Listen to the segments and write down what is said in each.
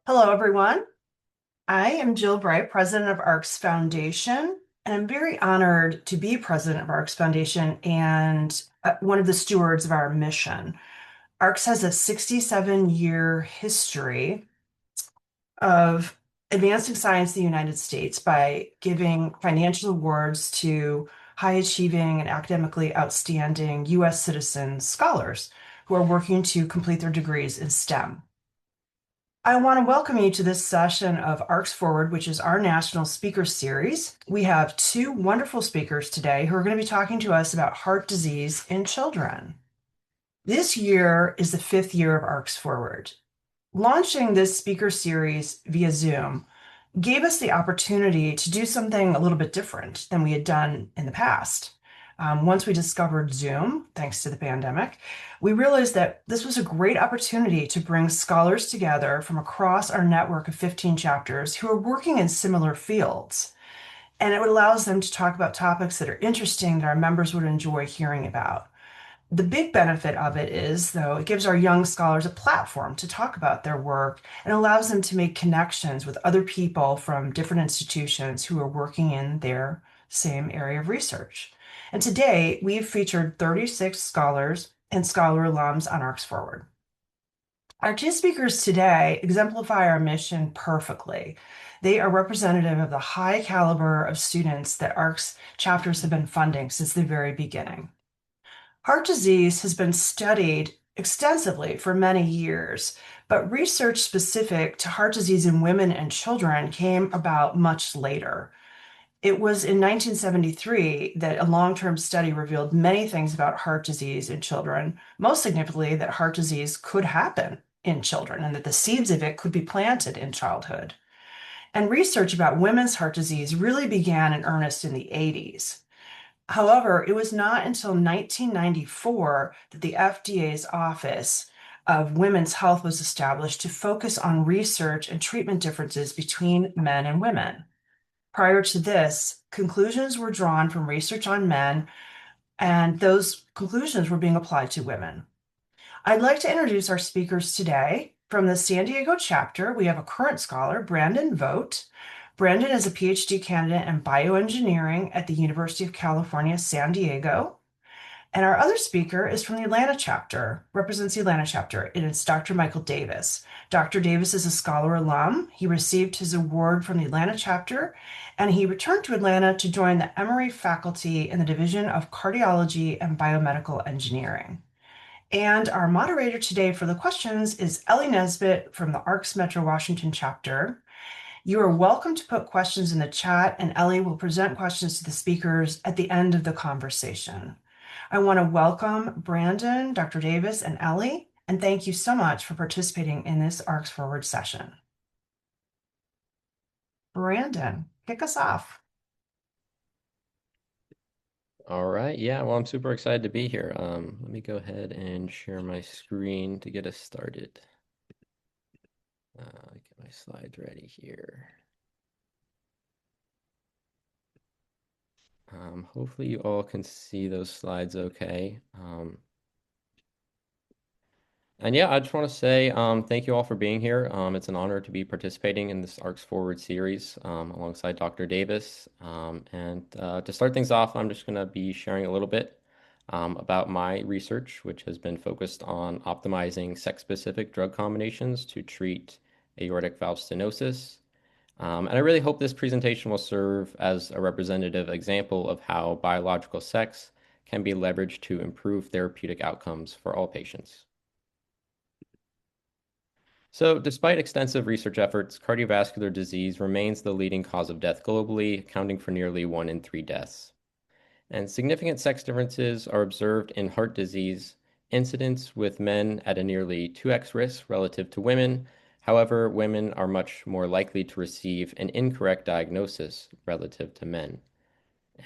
Hello, everyone. I am Jill Bright, president of ARCS Foundation, and I'm very honored to be president of ARCS Foundation and one of the stewards of our mission. ARCS has a 67-year history of advancing science in the United States by giving financial awards to high achieving and academically outstanding U.S. citizen scholars who are working to complete their degrees in STEM. I want to welcome you to this session of ARCS Forward, which is our national speaker series. We have two wonderful speakers today who are going to be talking to us about heart disease in children. This year is the fifth year of ARCS Forward. Launching this speaker series via Zoom gave us the opportunity to do something a little bit different than we had done in the past. Once we discovered Zoom, thanks to the pandemic, we realized that this was a great opportunity to bring scholars together from across our network of 15 chapters who are working in similar fields. And it allows them to talk about topics that are interesting that our members would enjoy hearing about. The big benefit of it is, though, it gives our young scholars a platform to talk about their work and allows them to make connections with other people from different institutions who are working in their same area of research. And today, we've featured 36 scholars and scholar alums on ARCS Forward. Our two speakers today exemplify our mission perfectly. They are representative of the high caliber of students that ARCS chapters have been funding since the very beginning. Heart disease has been studied extensively for many years, but research specific to heart disease in women and children came about much later. It was in 1973 that a long-term study revealed many things about heart disease in children, most significantly that heart disease could happen in children and that the seeds of it could be planted in childhood. And research about women's heart disease really began in earnest in the 80s. However, it was not until 1994 that the FDA's Office of Women's Health was established to focus on research and treatment differences between men and women. Prior to this, conclusions were drawn from research on men, and those conclusions were being applied to women. I'd like to introduce our speakers today. From the San Diego chapter, we have a current scholar, Brandon Vogt. Brandon is a PhD candidate in bioengineering at the University of California, San Diego. And our other speaker is from the Atlanta chapter, represents the Atlanta chapter, and it's Dr. Michael Davis. Dr. Davis is a scholar alum. He received his award from the Atlanta chapter, and he returned to Atlanta to join the Emory faculty in the Division of Cardiology and Biomedical Engineering. And our moderator today for the questions is Ellie Nesbitt from the ARCS Metro Washington chapter. You are welcome to put questions in the chat, and Ellie will present questions to the speakers at the end of the conversation. I want to welcome Brandon, Dr. Davis, and Ellie, and thank you so much for participating in this ARCS Forward session. Brandon, kick us off. All right, yeah, well, I'm super excited to be here. Let me go ahead and share my screen to get us started. Get my slides ready here. Hopefully you all can see those slides okay. And yeah, I just want to say thank you all for being here. It's an honor to be participating in this ARCS Forward series alongside Dr. Davis. And to start things off, I'm just going to be sharing a little bit about my research, which has been focused on optimizing sex-specific drug combinations to treat aortic valve stenosis. And I really hope this presentation will serve as a representative example of how biological sex can be leveraged to improve therapeutic outcomes for all patients. So, despite extensive research efforts, cardiovascular disease remains the leading cause of death globally, accounting for nearly 1 in 3 deaths. And significant sex differences are observed in heart disease incidence, with men at a nearly 2x risk relative to women. However, women are much more likely to receive an incorrect diagnosis relative to men.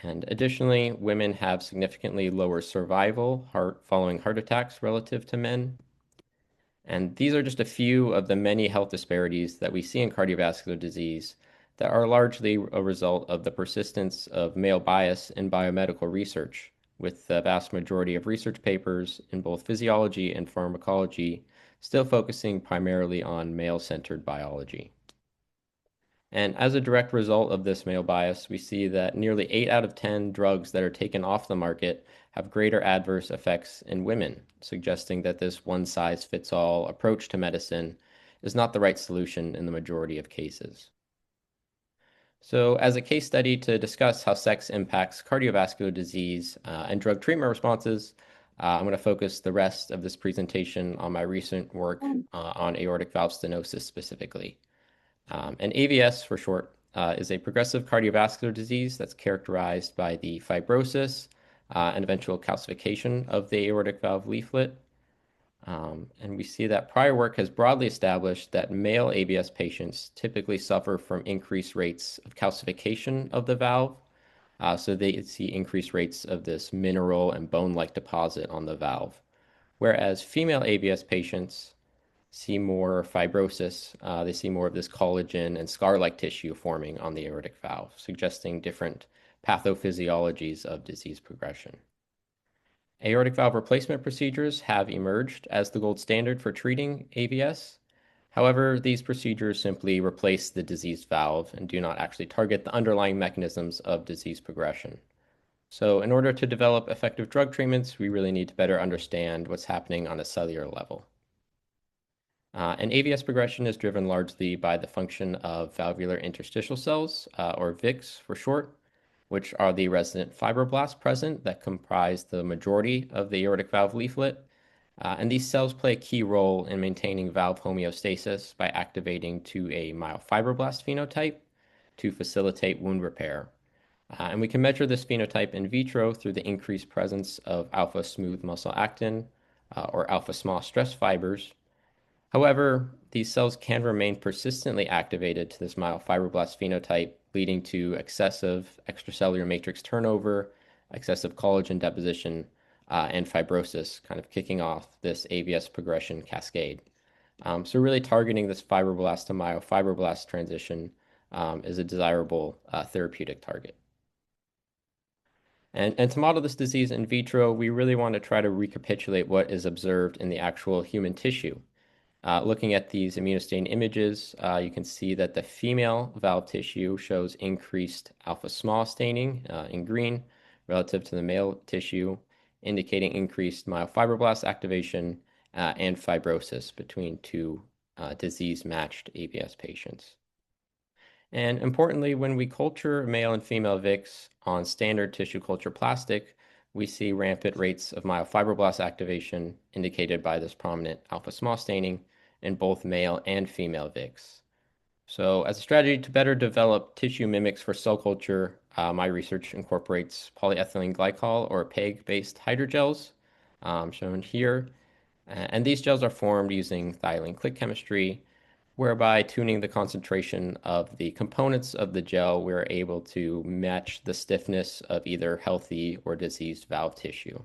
And additionally, women have significantly lower survival following heart attacks relative to men. And these are just a few of the many health disparities that we see in cardiovascular disease that are largely a result of the persistence of male bias in biomedical research, with the vast majority of research papers in both physiology and pharmacology still focusing primarily on male-centered biology. And as a direct result of this male bias, we see that nearly 8 out of 10 drugs that are taken off the market have greater adverse effects in women, suggesting that this one-size-fits-all approach to medicine is not the right solution in the majority of cases. So, as a case study to discuss how sex impacts cardiovascular disease and drug treatment responses, I'm going to focus the rest of this presentation on my recent work on aortic valve stenosis specifically. And AVS, for short, is a progressive cardiovascular disease that's characterized by the fibrosis and eventual calcification of the aortic valve leaflet. And we see that prior work has broadly established that male AVS patients typically suffer from increased rates of calcification of the valve. So they see increased rates of this mineral and bone-like deposit on the valve. Whereas female AVS patients see more fibrosis. They see more of this collagen and scar-like tissue forming on the aortic valve, suggesting different pathophysiologies of disease progression. Aortic valve replacement procedures have emerged as the gold standard for treating AVS. However, these procedures simply replace the diseased valve and do not actually target the underlying mechanisms of disease progression. So, in order to develop effective drug treatments, we really need to better understand what's happening on a cellular level. And AVS progression is driven largely by the function of valvular interstitial cells, or VICs for short, which are the resident fibroblasts present that comprise the majority of the aortic valve leaflet. And these cells play a key role in maintaining valve homeostasis by activating to a myofibroblast phenotype to facilitate wound repair. And we can measure this phenotype in vitro through the increased presence of alpha smooth muscle actin, or alpha small stress fibers. However, these cells can remain persistently activated to this myofibroblast phenotype, leading to excessive extracellular matrix turnover, excessive collagen deposition, and fibrosis, kind of kicking off this AVS progression cascade. So really targeting this fibroblast to myofibroblast transition is a desirable therapeutic target. And to model this disease in vitro, we really want to try to recapitulate what is observed in the actual human tissue. Looking at these immunostain images, you can see that the female valve tissue shows increased alpha small staining in green relative to the male tissue, indicating increased myofibroblast activation and fibrosis between two disease-matched AVS patients. And importantly, when we culture male and female VICs on standard tissue culture plastic, we see rampant rates of myofibroblast activation indicated by this prominent alpha small staining in both male and female VICs. So, as a strategy to better develop tissue mimics for cell culture, my research incorporates polyethylene glycol or PEG-based hydrogels, shown here. And these gels are formed using thiolene click chemistry, whereby tuning the concentration of the components of the gel, we're able to match the stiffness of either healthy or diseased valve tissue.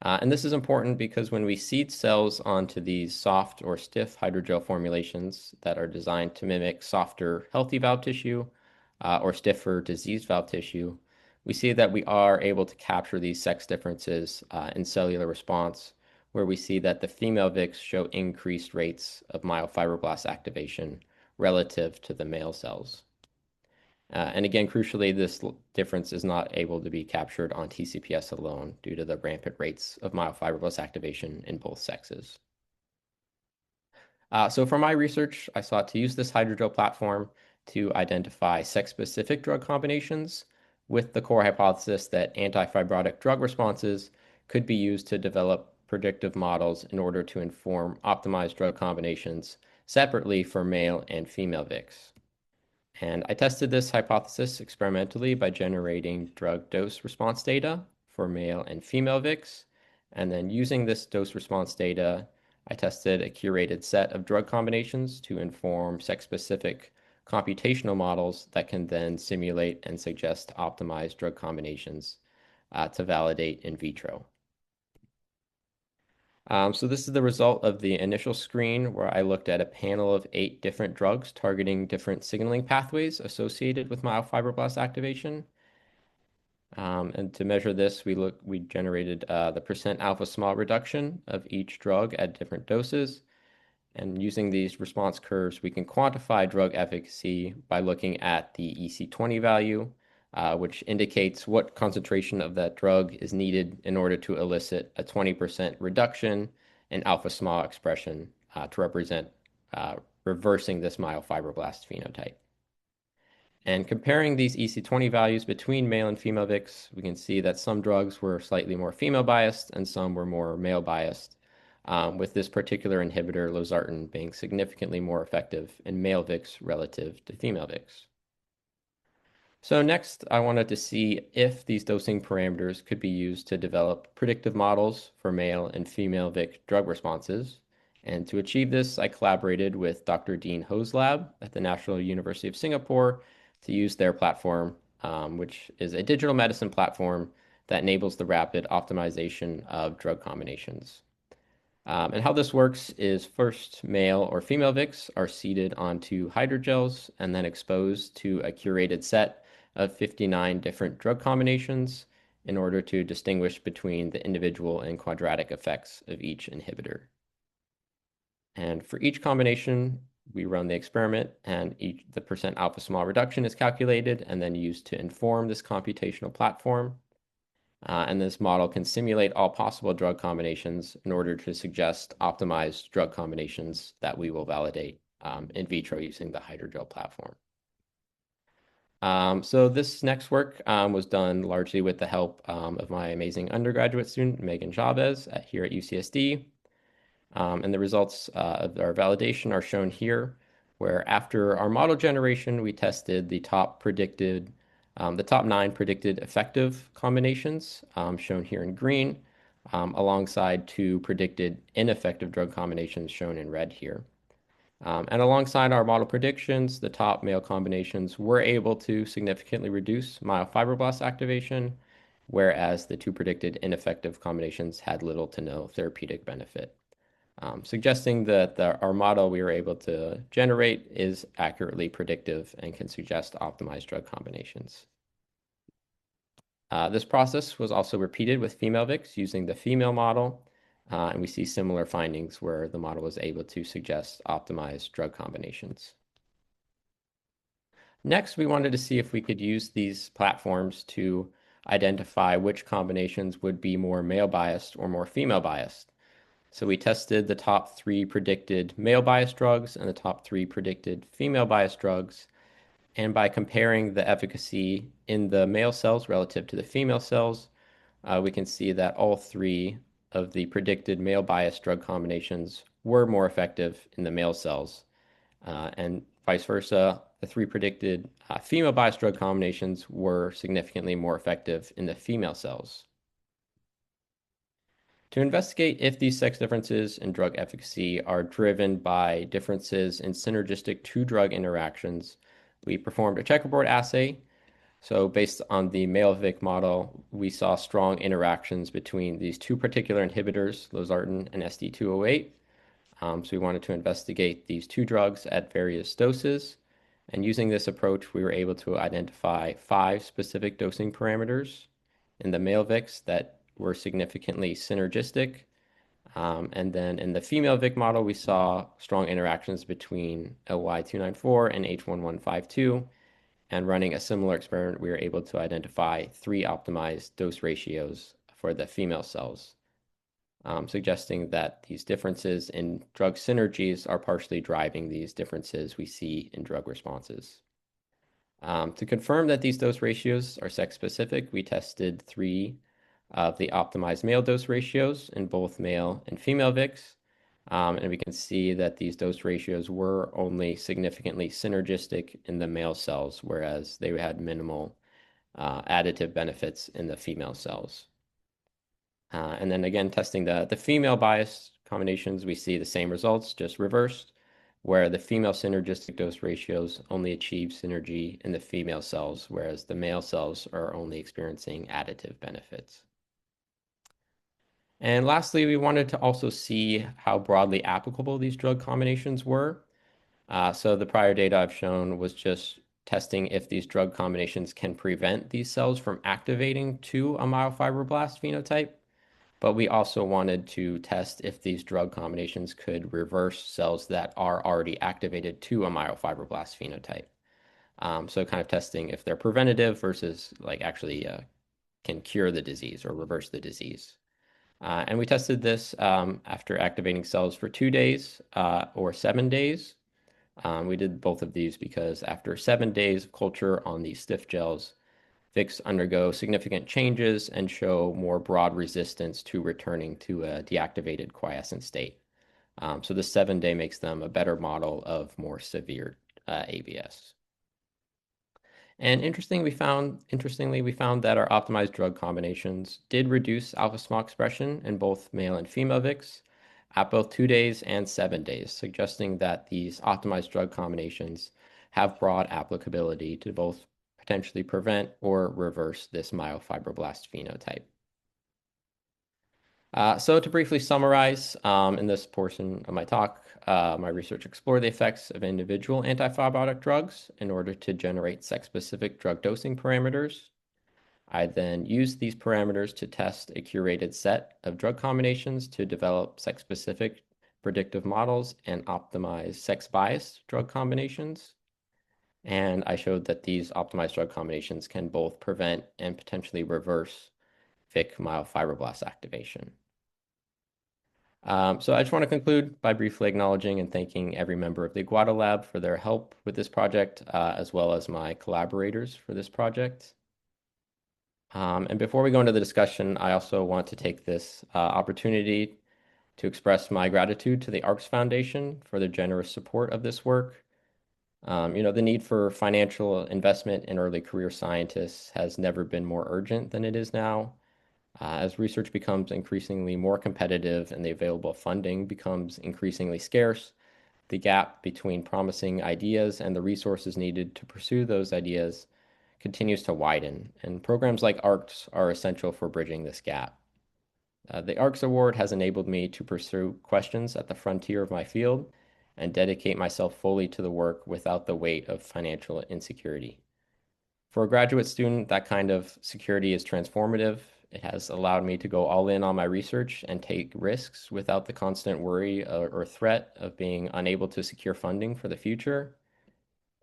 And this is important because when we seed cells onto these soft or stiff hydrogel formulations that are designed to mimic softer, healthy valve tissue or stiffer, diseased valve tissue, we see that we are able to capture these sex differences in cellular response, where we see that the female VICs show increased rates of myofibroblast activation relative to the male cells. And again, crucially, this difference is not able to be captured on TCPS alone due to the rampant rates of myofibroblast activation in both sexes. So for my research, I sought to use this hydrogel platform to identify sex-specific drug combinations with the core hypothesis that antifibrotic drug responses could be used to develop predictive models in order to inform optimized drug combinations separately for male and female VICs. And I tested this hypothesis experimentally by generating drug dose response data for male and female VICs. And then using this dose response data, I tested a curated set of drug combinations to inform sex-specific computational models that can then simulate and suggest optimized drug combinations to validate in vitro. So this is the result of the initial screen where I looked at a panel of 8 different drugs targeting different signaling pathways associated with myofibroblast activation. And to measure this, we generated the percent alpha small reduction of each drug at different doses. And using these response curves, we can quantify drug efficacy by looking at the EC20 value, which indicates what concentration of that drug is needed in order to elicit a 20% reduction in alpha small expression to represent reversing this myofibroblast phenotype. And comparing these EC20 values between male and female VIX, we can see that some drugs were slightly more female biased and some were more male biased, with this particular inhibitor, losartan, being significantly more effective in male VIX relative to female VIX. So next, I wanted to see if these dosing parameters could be used to develop predictive models for male and female VIC drug responses. And to achieve this, I collaborated with Dr. Dean Ho's lab at the National University of Singapore to use their platform, which is a digital medicine platform that enables the rapid optimization of drug combinations. And how this works is first male or female VIX are seeded onto hydrogels and then exposed to a curated set of 59 different drug combinations in order to distinguish between the individual and quadratic effects of each inhibitor. And for each combination, we run the experiment and the percent alpha small reduction is calculated and then used to inform this computational platform. And this model can simulate all possible drug combinations in order to suggest optimized drug combinations that we will validate in vitro using the hydrogel platform. So this next work was done largely with the help of my amazing undergraduate student, Megan Chavez, here at UCSD. And the results of our validation are shown here, where after our model generation, we tested the top 9 predicted effective combinations, shown here in green, alongside 2 predicted ineffective drug combinations shown in red here. And alongside our model predictions, the top male combinations were able to significantly reduce myofibroblast activation, whereas the 2 predicted ineffective combinations had little to no therapeutic benefit, suggesting that our model we were able to generate is accurately predictive and can suggest optimized drug combinations. This process was also repeated with female VIX using the female model, and we see similar findings where the model was able to suggest optimized drug combinations. Next, we wanted to see if we could use these platforms to identify which combinations would be more male biased or more female biased. So we tested the top 3 predicted male biased drugs and the top 3 predicted female biased drugs. And by comparing the efficacy in the male cells relative to the female cells, we can see that all 3 of the predicted male biased drug combinations were more effective in the male cells. And vice versa, the 3 predicted female biased drug combinations were significantly more effective in the female cells. To investigate if these sex differences in drug efficacy are driven by differences in synergistic 2-drug interactions, we performed a checkerboard assay. So based on the male VIC model, we saw strong interactions between these 2 particular inhibitors, losartan and SD208. So we wanted to investigate these 2 drugs at various doses. And using this approach, we were able to identify 5 specific dosing parameters in the male VICs that were significantly synergistic. And then in the female VIC model, we saw strong interactions between LY294 and H1152. And running a similar experiment, we were able to identify 3 optimized dose ratios for the female cells, suggesting that these differences in drug synergies are partially driving these differences we see in drug responses. To confirm that these dose ratios are sex-specific, we tested 3 of the optimized male dose ratios in both male and female VICs. And we can see that these dose ratios were only significantly synergistic in the male cells, whereas they had minimal additive benefits in the female cells. And then again, testing the female biased combinations, we see the same results, just reversed, where the female synergistic dose ratios only achieve synergy in the female cells, whereas the male cells are only experiencing additive benefits. And lastly, we wanted to also see how broadly applicable these drug combinations were. So the prior data I've shown was just testing if these drug combinations can prevent these cells from activating to a myofibroblast phenotype, but we also wanted to test if these drug combinations could reverse cells that are already activated to a myofibroblast phenotype. So kind of testing if they're preventative versus like actually can cure the disease or reverse the disease. And we tested this after activating cells for 2 days or 7 days. We did both of these because after 7 days of culture on these stiff gels, VICs undergo significant changes and show more broad resistance to returning to a deactivated quiescent state. So the 7 day makes them a better model of more severe ABS. And interestingly, we found that our optimized drug combinations did reduce alpha small expression in both male and female VICs at both 2 days and 7 days, suggesting that these optimized drug combinations have broad applicability to both potentially prevent or reverse this myofibroblast phenotype. So to briefly summarize, in this portion of my talk, my research explored the effects of individual antifibrotic drugs in order to generate sex-specific drug dosing parameters. I then used these parameters to test a curated set of drug combinations to develop sex-specific predictive models and optimize sex-biased drug combinations. And I showed that these optimized drug combinations can both prevent and potentially reverse Vic myofibroblast activation. So I just want to conclude by briefly acknowledging and thanking every member of the Iguana Lab for their help with this project, as well as my collaborators for this project. And before we go into the discussion, I also want to take this opportunity to express my gratitude to the ARCS Foundation for their generous support of this work. The need for financial investment in early career scientists has never been more urgent than it is now. As research becomes increasingly more competitive and the available funding becomes increasingly scarce, the gap between promising ideas and the resources needed to pursue those ideas continues to widen, and programs like ARCS are essential for bridging this gap. The ARCS Award has enabled me to pursue questions at the frontier of my field and dedicate myself fully to the work without the weight of financial insecurity. For a graduate student, that kind of security is transformative. It has allowed me to go all in on my research and take risks without the constant worry or threat of being unable to secure funding for the future.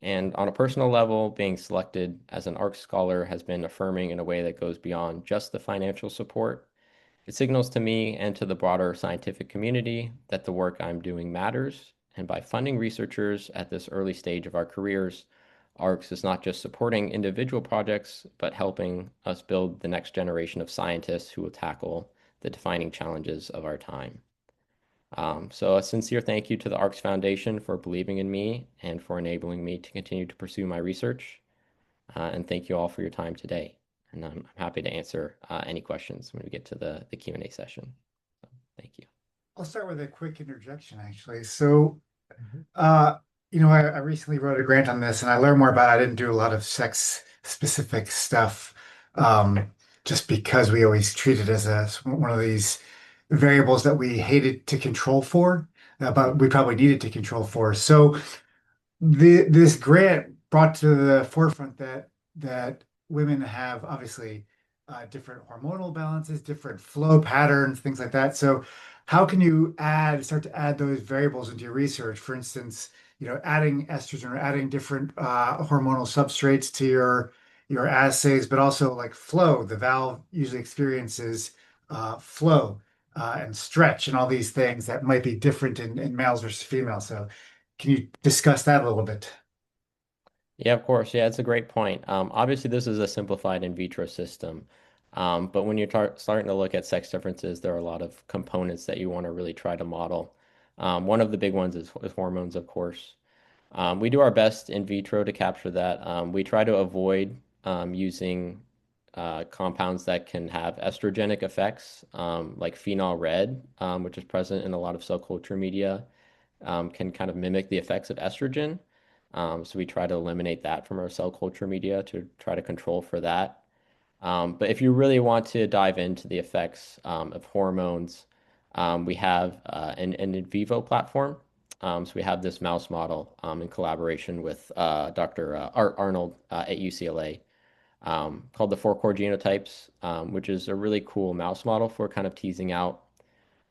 And on a personal level, being selected as an ARC scholar has been affirming in a way that goes beyond just the financial support. It signals to me and to the broader scientific community that the work I'm doing matters. And by funding researchers at this early stage of our careers, ARCS is not just supporting individual projects, but helping us build the next generation of scientists who will tackle the defining challenges of our time. So a sincere thank you to the ARCS Foundation for believing in me and for enabling me to continue to pursue my research. And thank you all for your time today. And I'm happy to answer any questions when we get to the Q&A session. So, thank you. I'll start with a quick interjection, actually. So, Mhm. uh, I recently wrote a grant on this, and I learned more about it. I didn't do a lot of sex-specific stuff, just because we always treat it as one of these variables that we hated to control for, but we probably needed to control for. So, this grant brought to the forefront that women have obviously different hormonal balances, different flow patterns, things like that. So how can you start to add those variables into your research? For instance, adding estrogen or adding different hormonal substrates to your assays, but also like flow. The valve usually experiences flow and stretch and all these things that might be different in males versus females. So can you discuss that a little bit? Yeah, of course. Yeah, it's a great point. Obviously, this is a simplified in vitro system. But when you're starting to look at sex differences, there are a lot of components that you want to really try to model. One of the big ones is hormones, of course. We do our best in vitro to capture that. We try to avoid using compounds that can have estrogenic effects, like phenol red, which is present in a lot of cell culture media, can kind of mimic the effects of estrogen. So we try to eliminate that from our cell culture media to try to control for that. But if you really want to dive into the effects of hormones, we have an in vivo platform So we have this mouse model in collaboration with Dr. Art Arnold at UCLA called the four core genotypes, which is a really cool mouse model for kind of teasing out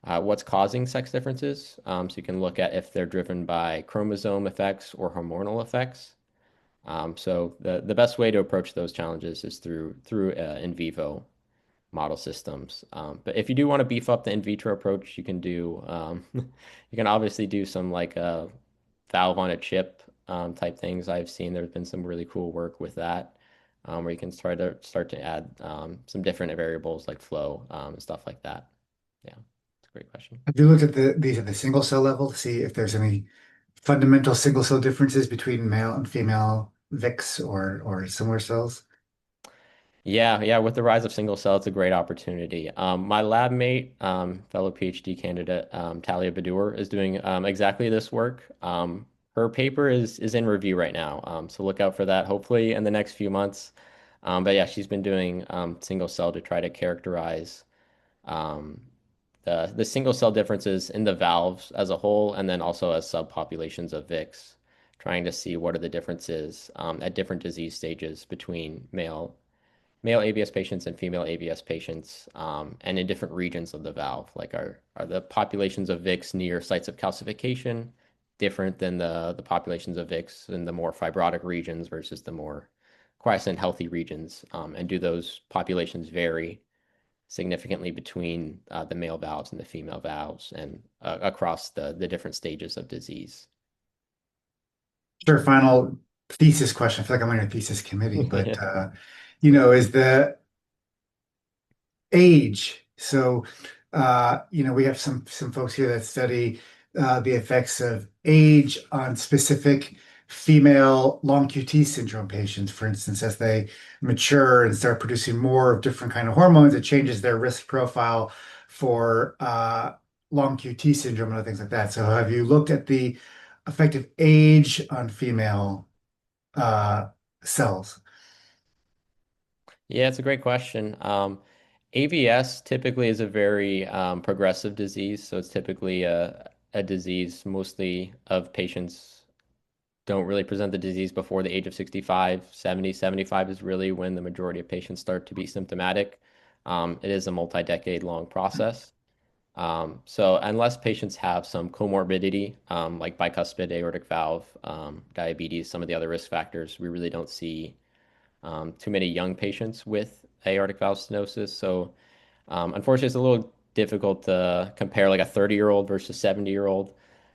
what's causing sex differences. So you can look at if they're driven by chromosome effects or hormonal effects. So the best way to approach those challenges is through in vivo model systems. But if you do want to beef up the in vitro approach, you can do you can obviously do some like valve on a chip type things. I've seen there's been some really cool work with that, where you can start to add some different variables like flow and stuff like that. Yeah, it's a great question. Have you looked at these at the single cell level to see if there's any fundamental single cell differences between male and female VIX or similar cells? Yeah, yeah. With the rise of single cell, it's a great opportunity. My lab mate, fellow PhD candidate, Talia Badur, is doing exactly this work. Her paper is in review right now, so look out for that. Hopefully in the next few months. But yeah, she's been doing single cell to try to characterize um, the single cell differences in the valves as a whole, and then also as subpopulations of VIX, trying to see what are the differences at different disease stages between male ABS patients and female ABS patients, and in different regions of the valve. Like are the populations of VIX near sites of calcification different than the populations of VIX in the more fibrotic regions versus the more quiescent healthy regions? And do those populations vary significantly between the male valves and the female valves and across the different stages of disease? Sure, final thesis question. I feel like I'm on a thesis committee, but Yeah. is the age. So, we have some folks here that study the effects of age on specific female long QT syndrome patients. For instance, as they mature and start producing more of different kind of hormones, it changes their risk profile for long QT syndrome and other things like that. So, have you looked at the effect of age on female uh, cells? Yeah, it's a great question. AVS typically is a very progressive disease, so it's typically a disease mostly of patients don't really present the disease before the age of 65, 70, 75 is really when the majority of patients start to be symptomatic. It is a multi-decade long process. So unless patients have some comorbidity, like bicuspid aortic valve, diabetes, some of the other risk factors, we really don't see too many young patients with aortic valve stenosis. So unfortunately, it's a little difficult to compare like a 30-year-old versus 70-year-old.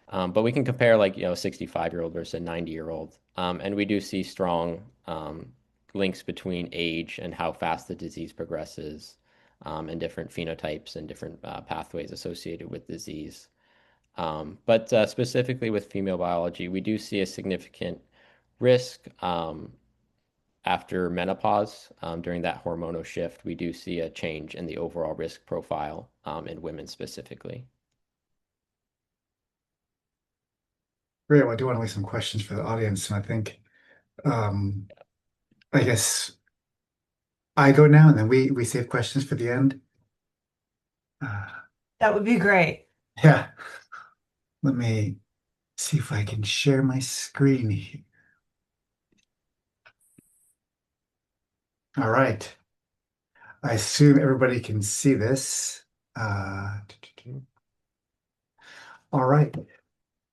But we can compare like, 65-year-old versus a 90-year-old. And we do see strong links between age and how fast the disease progresses, and different phenotypes and different pathways associated with disease. But specifically with female biology, we do see a significant risk after menopause. During that hormonal shift, we do see a change in the overall risk profile in women specifically. Great. Well, I do want to leave some questions for the audience, and um, I guess I go now, and then we save questions for the end. Uh, That would be great. yeah. Let me see if I can share my screen here. All right. I assume everybody can see this. Uh, all right.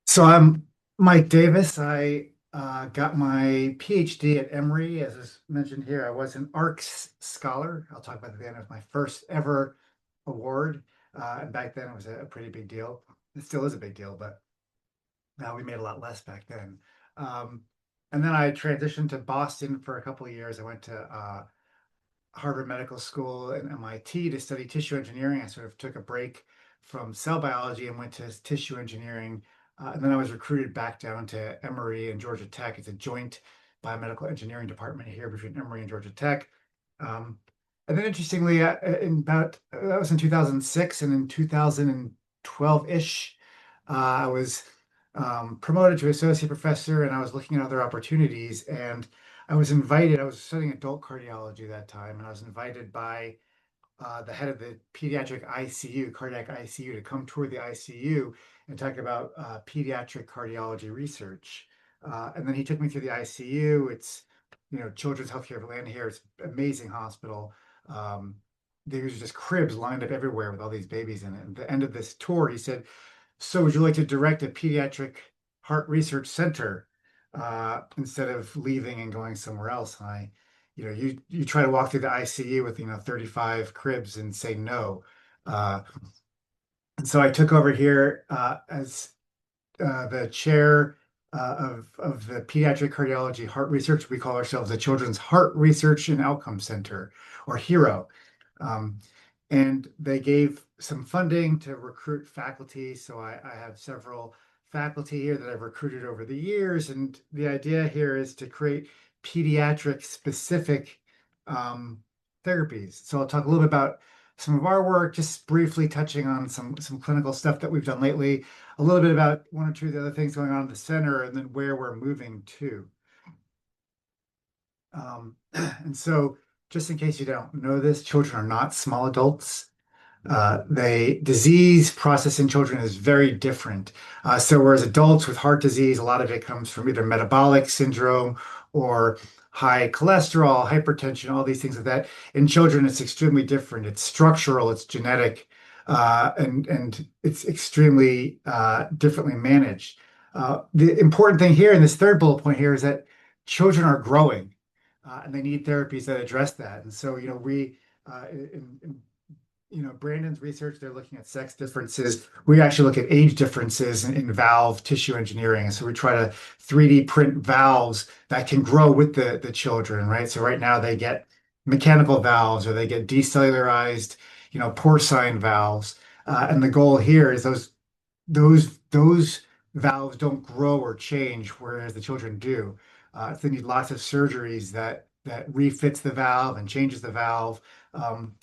So I'm Mike Davis. I got my PhD at Emory. As is mentioned here, I was an ARCS scholar. I'll talk about that at the end of my first ever award. And back then it was a pretty big deal. It still is a big deal, but now we made a lot less back then. Um, and then I transitioned to Boston for a couple of years. I went to Harvard Medical School and MIT to study tissue engineering. I sort of took a break from cell biology and went to tissue engineering. And then I was recruited back down to Emory and Georgia Tech. It's a joint biomedical engineering department here between Emory and Georgia Tech. Um, and then interestingly, that was in 2006, and in 2012-ish, I was promoted to associate professor, and I was looking at other opportunities. And I was studying adult cardiology that time, and I was invited by the head of the pediatric ICU, cardiac ICU, to come tour the ICU and talk about pediatric cardiology research. And then he took me through the ICU. It's, Children's Healthcare of Atlanta here. It's an amazing hospital. Um, there's just cribs lined up everywhere with all these babies in it. And at the end of this tour, he said, "So would you like to direct a pediatric heart research center instead of leaving and going somewhere else?" And you try to walk through the ICU with 35 cribs and say no. Uh, and so I took over here as the chair of the Pediatric Cardiology Heart Research. We call ourselves the Children's Heart Research and Outcome Center, or HERO. Um, and they gave some funding to recruit faculty. So I have several faculty here that I've recruited over the years. And the idea here is to create pediatric specific therapies. So I'll talk a little bit about some of our work, just briefly touching on some clinical stuff that we've done lately, a little bit about one or two of the other things going on in the center, and then where we're moving to. And so, just in case you don't know this, children are not small adults. Disease process in children is very different. So whereas adults with heart disease, a lot of it comes from either metabolic syndrome or high cholesterol, hypertension, all these things like that. In children, it's extremely different. It's structural, it's genetic, and it's extremely differently managed. The important thing here in this third bullet point here is that children are growing, and they need therapies that address that. And so, we Brandon's research, they're looking at sex differences. We actually look at age differences in valve tissue engineering. And so we try to 3D print valves that can grow with the children, right? So right now they get mechanical valves or they get decellularized, porcine valves. And the goal here is those valves don't grow or change, whereas the children do. So they need lots of surgeries that refits the valve and changes the valve.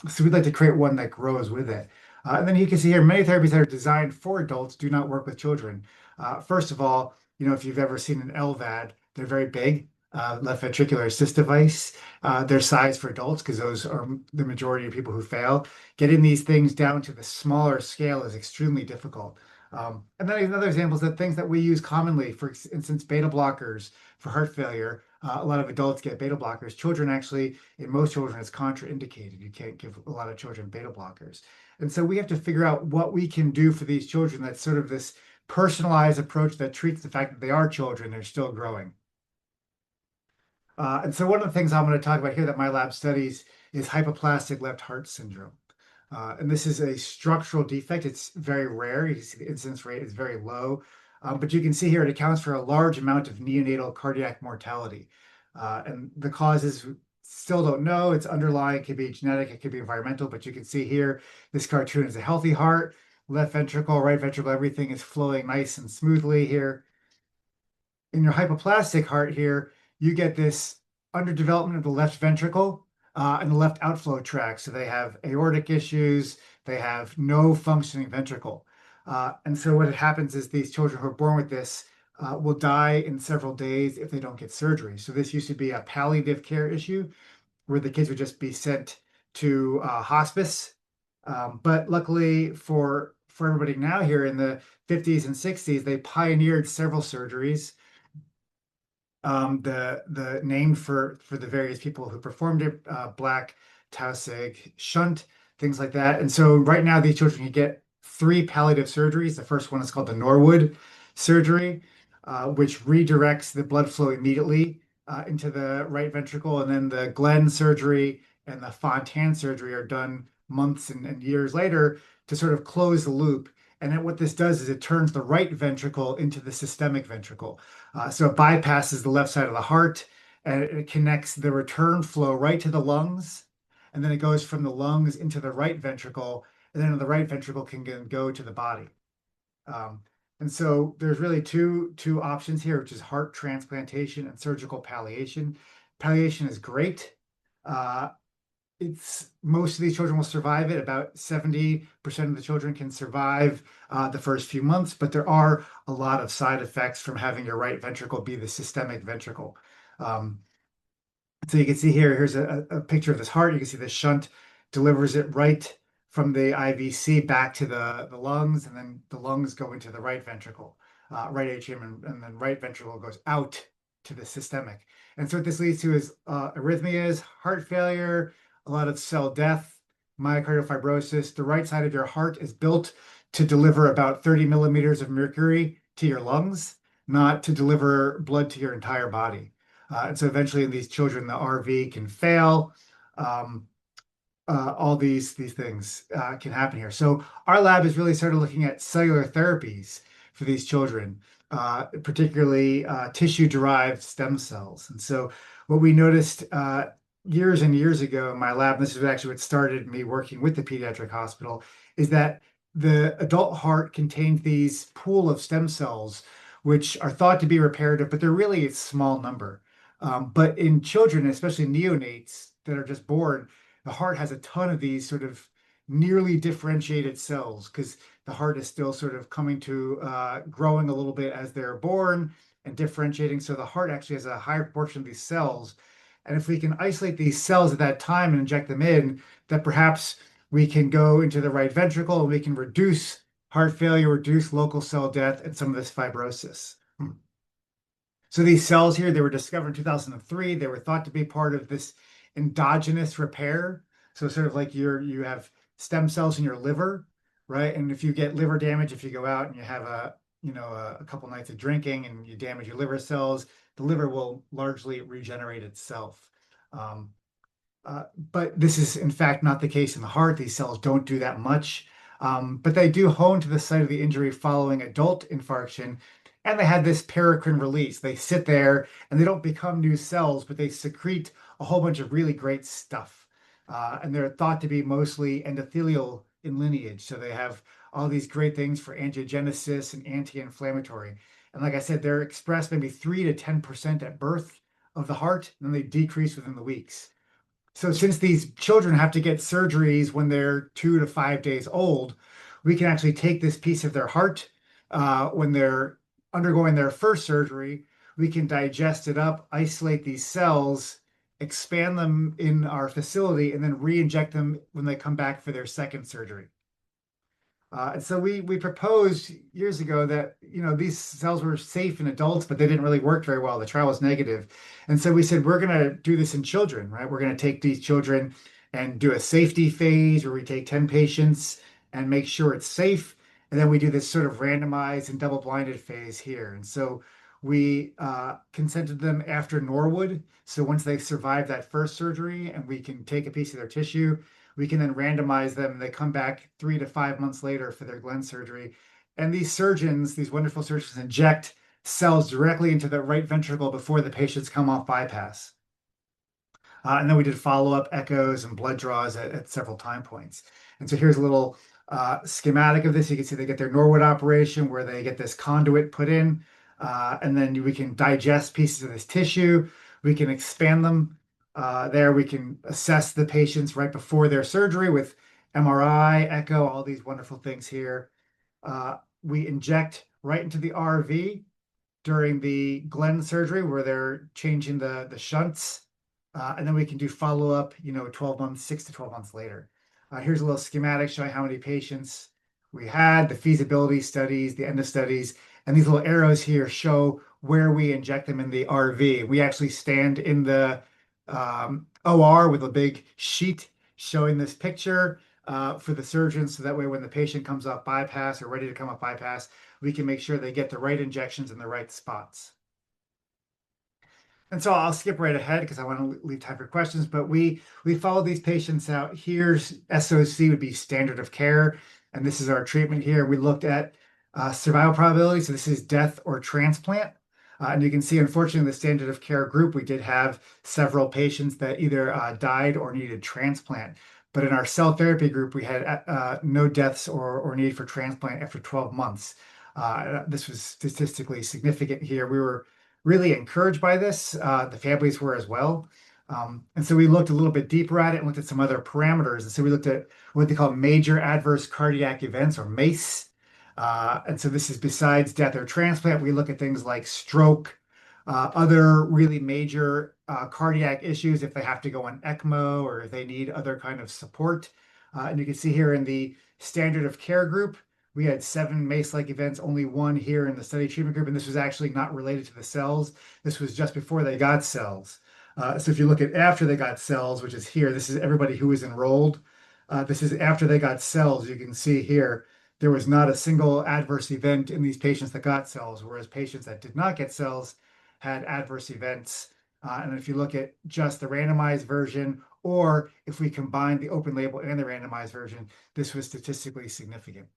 So we'd like to create one that grows with it. And then you can see here, many therapies that are designed for adults do not work with children. First of all, if you've ever seen an LVAD, they're very big. Left ventricular assist device. They're sized for adults because those are the majority of people who fail. Getting these things down to the smaller scale is extremely difficult. And then another example is that things that we use commonly, for instance, beta blockers for heart failure. A lot of adults get beta blockers. Children actually, in most children, it's contraindicated. You can't give a lot of children beta blockers. And so we have to figure out what we can do for these children that's sort of this personalized approach that treats the fact that they are children, they're still growing. And so one of the things I'm going to talk about here that my lab studies is hypoplastic left heart syndrome. And this is a structural defect. It's very rare. You can see the incidence rate is very low. But you can see here it accounts for a large amount of neonatal cardiac mortality. And the causes still don't know. It's underlying, it could be genetic, it could be environmental, but you can see here, this cartoon is a healthy heart, left ventricle, right ventricle, everything is flowing nice and smoothly here. In your hypoplastic heart here, you get this underdevelopment of the left ventricle and the left outflow tract. So they have aortic issues, they have no functioning ventricle. And so what happens is these children who are born with this will die in several days if they don't get surgery. So this used to be a palliative care issue where the kids would just be sent to hospice. But luckily for everybody now here in the 50s and 60s, they pioneered several surgeries. The name for the various people who performed it, Black, Tausig, Shunt, things like that. And so right now these children can get 3 palliative surgeries. The first one is called the Norwood surgery, which redirects the blood flow immediately into the right ventricle. And then the Glenn surgery and the Fontan surgery are done months and years later to sort of close the loop. And then what this does is it turns the right ventricle into the systemic ventricle. So it bypasses the left side of the heart and it connects the return flow right to the lungs. And then it goes from the lungs into the right ventricle. And then the right ventricle can go to the body. And so there's really two options here, which is heart transplantation and surgical palliation. Palliation is great. Most of these children will survive it. About 70% of the children can survive the first few months, but there are a lot of side effects from having your right ventricle be the systemic ventricle. So you can see here's a picture of this heart. You can see the shunt delivers it right from the IVC back to the lungs, and then the lungs go into the right ventricle, right atrium, and then right ventricle goes out to the systemic. And so what this leads to is arrhythmias, heart failure, a lot of cell death, myocardial fibrosis. The right side of your heart is built to deliver about 30 millimeters of mercury to your lungs, not to deliver blood to your entire body. And so eventually in these children, the RV can fail. Um, all these things can happen here. So our lab has really started looking at cellular therapies for these children, particularly tissue-derived stem cells. And so what we noticed years and years ago in my lab, and this is actually what started me working with the pediatric hospital, is that the adult heart contains these pool of stem cells, which are thought to be reparative, but they're really a small number. But in children, especially neonates that are just born, the heart has a ton of these sort of nearly differentiated cells because the heart is still sort of coming to growing a little bit as they're born and differentiating. So the heart actually has a higher proportion of these cells. And if we can isolate these cells at that time and inject them in, that perhaps we can go into the right ventricle and we can reduce heart failure, reduce local cell death, and some of this fibrosis. So these cells here, they were discovered in 2003. They were thought to be part of this endogenous repair. So sort of like you have stem cells in your liver, right? And if you get liver damage, if you go out and you have a couple nights of drinking and you damage your liver cells, the liver will largely regenerate itself. Um, but this is, in fact, not the case in the heart. These cells don't do that much, but they do hone to the site of the injury following adult infarction. And they had this paracrine release. They sit there and they don't become new cells, but they secrete a whole bunch of really great stuff. And they're thought to be mostly endothelial in lineage. So they have all these great things for angiogenesis and anti-inflammatory. And like I said, they're expressed maybe 3 to 10% at birth of the heart, and then they decrease within the weeks. So since these children have to get surgeries when they're 2 to 5 days old, we can actually take this piece of their heart when they're undergoing their first surgery. We can digest it up, isolate these cells, expand them in our facility, and then re-inject them when they come back for their second surgery. And so we proposed years ago that these cells were safe in adults, but they didn't really work very well. The trial was negative, and so we said we're going to do this in children, right? We're going to take these children and do a safety phase where we take 10 patients and make sure it's safe, and then we do this sort of randomized and double-blinded phase here. And so we consented them after Norwood. So once they survive that first surgery, and we can take a piece of their tissue, we can then randomize them and they come back 3 to 5 months later for their Glenn surgery. And these surgeons, these wonderful surgeons, inject cells directly into the right ventricle before the patients come off bypass. And then we did follow-up echoes and blood draws at several time points. And so here's a little schematic of this. You can see they get their Norwood operation where they get this conduit put in, and then we can digest pieces of this tissue. We can expand them. There we can assess the patients right before their surgery with MRI, echo, all these wonderful things here. We inject right into the RV during the Glenn surgery where they're changing the shunts. And then we can do follow-up, 12 months, 6 to 12 months later. Here's a little schematic showing how many patients we had, the feasibility studies, the end of studies, and these little arrows here show where we inject them in the RV. We actually stand in the OR with a big sheet showing this picture for the surgeon, so that way when the patient comes off bypass or ready to come off bypass, we can make sure they get the right injections in the right spots. And so I'll skip right ahead because I want to leave time for questions, but we follow these patients out. Here's SOC would be standard of care, and this is our treatment here. We looked at survival probability, so this is death or transplant. And you can see, unfortunately, in the standard of care group, we did have several patients that either died or needed transplant. But in our cell therapy group, we had no deaths or need for transplant after 12 months. This was statistically significant here. We were really encouraged by this. The families were as well. And so we looked a little bit deeper at it and looked at some other parameters. And so we looked at what they call major adverse cardiac events, or MACE. And so this is besides death or transplant. We look at things like stroke, other really major cardiac issues if they have to go on ECMO or if they need other kind of support. And you can see here in the standard of care group, we had 7 MACE-like events, only one here in the study treatment group, and this was actually not related to the cells. This was just before they got cells. So if you look at after they got cells, which is here, this is everybody who was enrolled. This is after they got cells. You can see here, there was not a single adverse event in these patients that got cells, whereas patients that did not get cells had adverse events. And if you look at just the randomized version, or if we combine the open label and the randomized version, this was statistically significant.